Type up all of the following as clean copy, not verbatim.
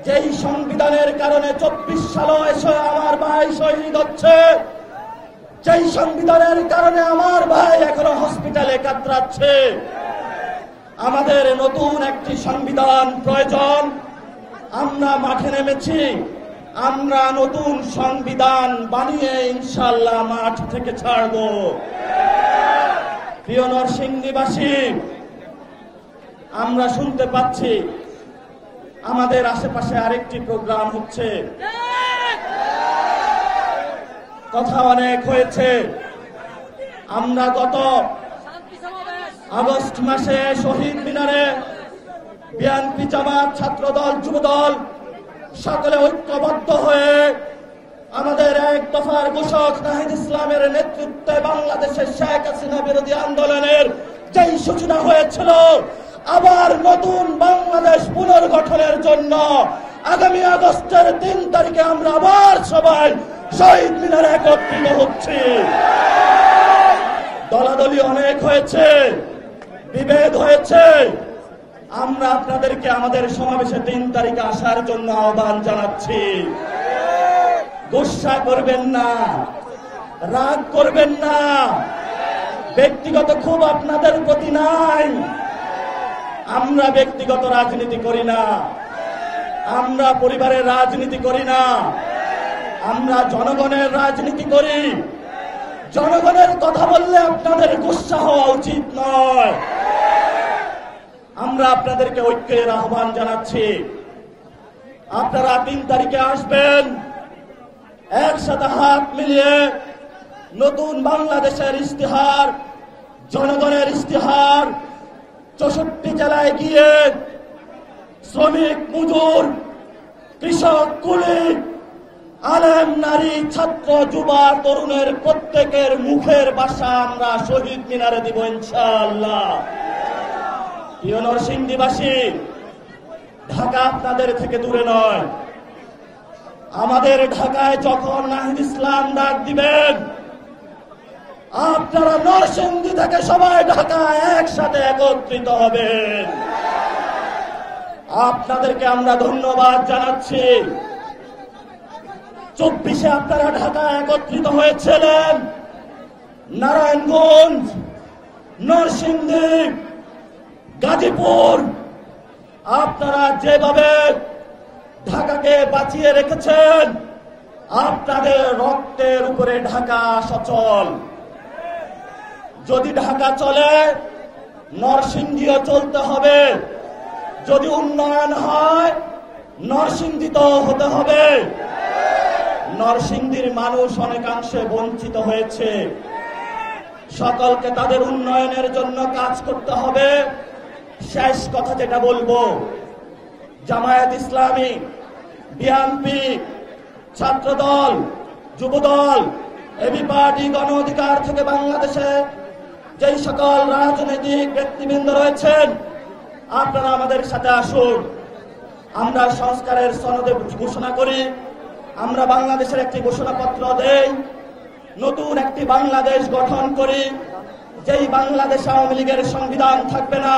যেই সংবিধানের কারণে 24 সালে এসে আমার ভাই শহীদ হচ্ছে, যেই সংবিধানের কারণে আমার ভাই এখনো হসপিটালে কাতরাচ্ছে, আমাদের নতুন একটি সংবিধান প্রয়োজন। আমরা মাঠে নেমেছি, আমরা নতুন সংবিধান বানিয়ে ইনশাআল্লাহ মাঠ থেকে ছাড়ব। প্রিয় নরসিংদীবাসী, আমরা শুনতে পাচ্ছি আমাদের আশেপাশে আরেকটি প্রোগ্রাম হচ্ছে। কথা অনেক হয়েছে। আমরা গত আগস্ট মাসে শহীদ মিনারে বিএনপি, জামাত, ছাত্রদল, যুবদল সকলে ঐক্যবদ্ধ হয়ে আমাদের এক দফার ঘোষক নাহিদ ইসলামের নেতৃত্বে বাংলাদেশের শেখ হাসিনা বিরোধী আন্দোলনের যেই সূচনা হয়েছিল, আবার নতুন বাংলাদেশ পুনর্গঠনের জন্য আগামী আগস্টের 3 তারিখে আমরা আবার সবাই শহীদ মিনারে একত্রিত হচ্ছি। দলাদলি অনেক হয়েছে, বিভেদ হয়েছে। আমরা আপনাদেরকে আমাদের সমাবেশে 3 তারিখে আসার জন্য আহ্বান জানাচ্ছি। গুসা করবেন না, রাগ করবেন না। ব্যক্তিগত ক্ষোভ আপনাদের প্রতি নাই। আমরা ব্যক্তিগত রাজনীতি করি না, আমরা পরিবারের রাজনীতি করি না, আমরা জনগণের রাজনীতি করি। জনগণের কথা বললে আপনাদের গুসা হওয়া উচিত নয়। আমরা আপনাদেরকে ঐক্যের আহ্বান জানাচ্ছি। আপনারা 3 তারিখে আসবেন, একসাথে হাত মিলিয়ে নতুন বাংলাদেশের ইস্তিহার, জনগণের ইস্তিহার 64 জেলায় গিয়ে শ্রমিক, মজুর, কৃষক, কুলি, আলেম, নারী, ছাত্র, যুবা, তরুণের প্রত্যেকের মুখের ভাষা আমরা শহীদ মিনারে দিব ইনশাআল্লাহ। প্রিয় নরসিংদীবাসী, ঢাকা আপনাদের থেকে দূরে নয়। আমাদের ঢাকায় যখন নাহিদ ইসলাম ডাক দিবেন, আপনারা নরসিংদী থেকে সবাই ঢাকায় একসাথে একত্রিত হবেন। আপনাদেরকে আমরা ধন্যবাদ জানাচ্ছি। 24-এ আপনারা ঢাকায় একত্রিত হয়েছিলেন। নারায়ণগঞ্জ, নরসিংদী, গাজীপুর, আপনারা যেভাবে ঢাকাকে বাঁচিয়ে রেখেছেন, আপনাদের রক্তের উপরে ঢাকা সচল। যদি ঢাকা চলে, নরসিংদীও চলতে হবে। যদি উন্নয়ন হয়, নরসিংদী তো হতে হবে। নরসিংদীর মানুষ অনেকাংশে বঞ্চিত হয়েছে। সকলকে তাদের উন্নয়নের জন্য কাজ করতে হবে। শেষ কথা যেটা বলবো, জামায়াত ইসলামী, বিএনপি, ছাত্রদল, যুবদল, এবি পার্টি, গণ অধিকার থেকে বাংলাদেশে যেই সকল রাজনৈতিক ব্যক্তিবৃন্দ রয়েছেন, আপনারা আমাদের সাথে আসুন। আমরা সংস্কারের সনদে ঘোষণা করি, আমরা বাংলাদেশের একটি ঘোষণাপত্র দেই, নতুন একটি বাংলাদেশ গঠন করি। যেই বাংলাদেশে আওয়ামী লীগের সংবিধান থাকবে না,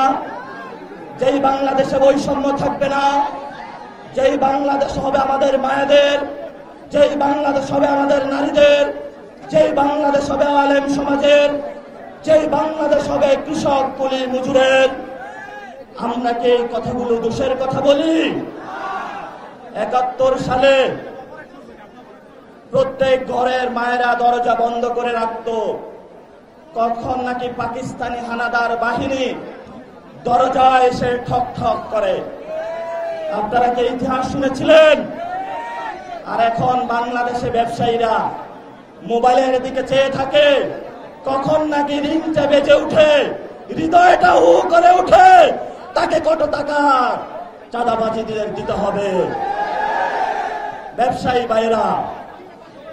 যেই বাংলাদেশে বৈষম্য থাকবে না, যেই বাংলাদেশ হবে আমাদের মায়েদের, যেই বাংলাদেশ হবে আমাদের নারীদের, যেই বাংলাদেশ হবে আলেম সমাজের, যেই বাংলাদেশ হবে কৃষক, কুলি, মজুরের। আমরা কি এই কথাগুলো দোষের কথা বলি? 71 সালে প্রত্যেক ঘরের মায়েরা দরজা বন্ধ করে রাখত। কখন নাকি পাকিস্তানি হানাদার বাহিনী দরজায় এসে ঠক ঠক করে। আপনারা কি ইতিহাস শুনেছিলেন? আর এখন বাংলাদেশে ব্যবসায়ীরা মোবাইলের দিকে চেয়ে থাকে, কখন নাকি রিংটা বেজে উঠে, হৃদয়টা হু করে উঠে, তাকে কত টাকা চাঁদাবাজি দিতে হবে। ব্যবসায়ী ভাইরা,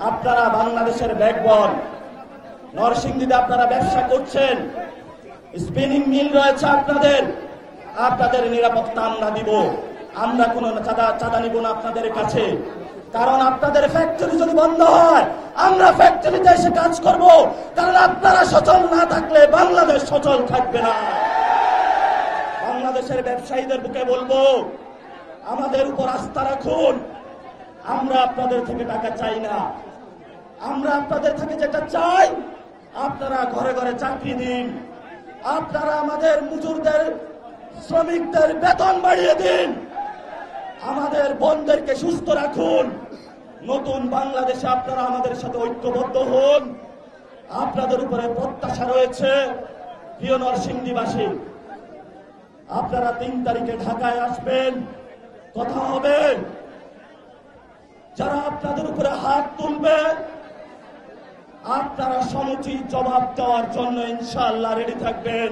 আপনারা বাংলাদেশের ব্যাকবন। নরসিংদীতে আপনারা ব্যবসা করছেন, স্পিনিং মিল রয়েছে আপনাদের। আপনাদের নিরাপত্তা আমরা দিব। আমরা কোনো চাঁদা নিব না আপনাদের কাছে। কারণ আপনাদের ফ্যাক্টরি যদি বন্ধ হয়, আমরা ফ্যাক্টরিতে এসে কাজ করব। কারণ আপনারা সচল না থাকলে বাংলাদেশ সচল থাকবে না। বাংলাদেশের ব্যবসায়ীদের বুকে বলবো, আমাদের উপর আস্থা রাখুন। আমরা আপনাদের থেকে টাকা চাই না। আমরা আপনাদের থেকে যেটা চাই, আপনারা ঘরে ঘরে চাকরি দিন। আপনারা আমাদের মজুরদের, শ্রমিকদের বেতন বাড়িয়ে দিন। আমাদের বোনদেরকে সুস্থ রাখুন। নতুন বাংলাদেশে আপনারা আমাদের সাথে ঐক্যবদ্ধ হন। আপনাদের উপরে প্রত্যাশা রয়েছে। প্রিয় নরসিংদীবাসী, আপনারা 3 তারিখে ঢাকায় আসবেন, কথা হবে। যারা আপনাদের উপরে হাত তুলবে, আপনারা সমুচিত জবাব দেওয়ার জন্য ইনশাআল্লাহ রেডি থাকবেন।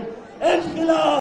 ইনকিলাব।